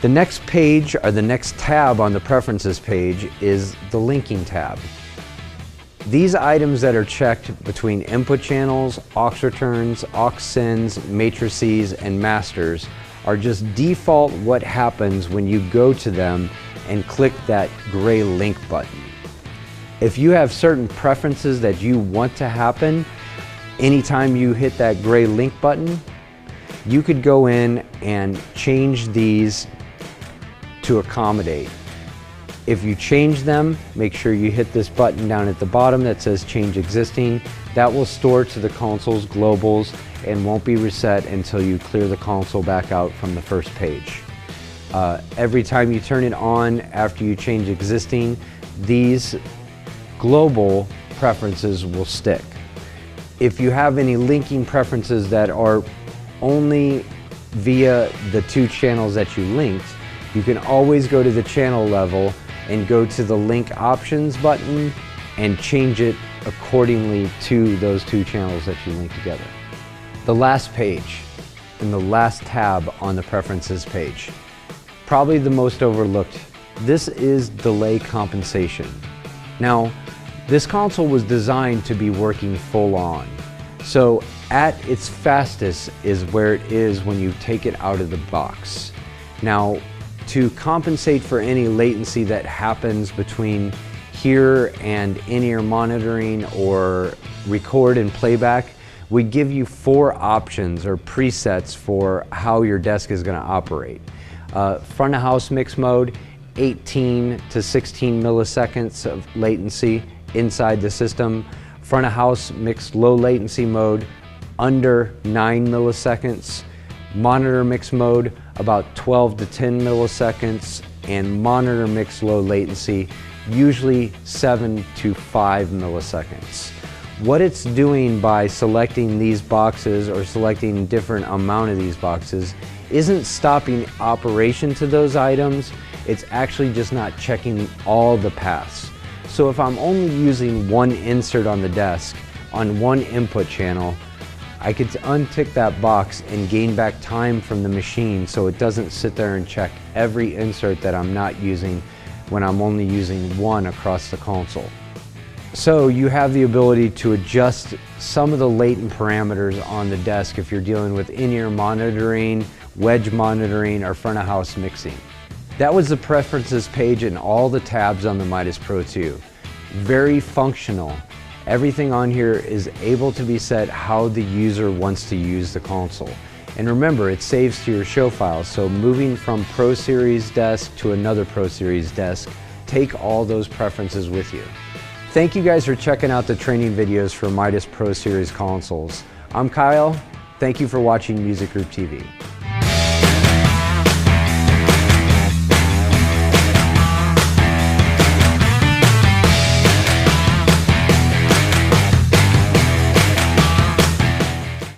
The next page, or the next tab on the Preferences page, is the linking tab. These items that are checked between input channels, aux returns, aux sends, matrices, and masters are just default what happens when you go to them and click that gray link button. If you have certain preferences that you want to happen, anytime you hit that gray link button, you could go in and change these to accommodate. If you change them, make sure you hit this button down at the bottom that says Change Existing. That will store to the console's globals and won't be reset until you clear the console back out from the first page. Every time you turn it on after you change Existing, these global preferences will stick. If you have any linking preferences that are only via the two channels that you linked, you can always go to the channel level and go to the Link Options button and change it accordingly to those two channels that you link together. The last page and the last tab on the Preferences page, probably the most overlooked. This is delay compensation. Now, this console was designed to be working full on. So at its fastest is where it is when you take it out of the box. Now, to compensate for any latency that happens between here and in-ear monitoring or record and playback, we give you 4 options or presets for how your desk is going to operate. Front of house mix mode, 18 to 16 milliseconds of latency inside the system. Front of house mixed low latency mode, under 9 milliseconds. Monitor mix mode, about 12 to 10 milliseconds. And monitor mix low latency, usually 7 to 5 milliseconds. What it's doing by selecting these boxes or selecting a different amount of these boxes isn't stopping operation to those items, it's actually just not checking all the paths. So if I'm only using one insert on the desk on one input channel, I could untick that box and gain back time from the machine so it doesn't sit there and check every insert that I'm not using when I'm only using one across the console. So you have the ability to adjust some of the latent parameters on the desk if you're dealing with in-ear monitoring, wedge monitoring, or front of house mixing. That was the Preferences page and all the tabs on the MIDAS Pro 2. Very functional. Everything on here is able to be set how the user wants to use the console. And remember, it saves to your show files, so moving from Pro Series desk to another Pro Series desk, take all those preferences with you. Thank you guys for checking out the training videos for MIDAS Pro Series consoles. I'm Kyle. Thank you for watching Music Group TV.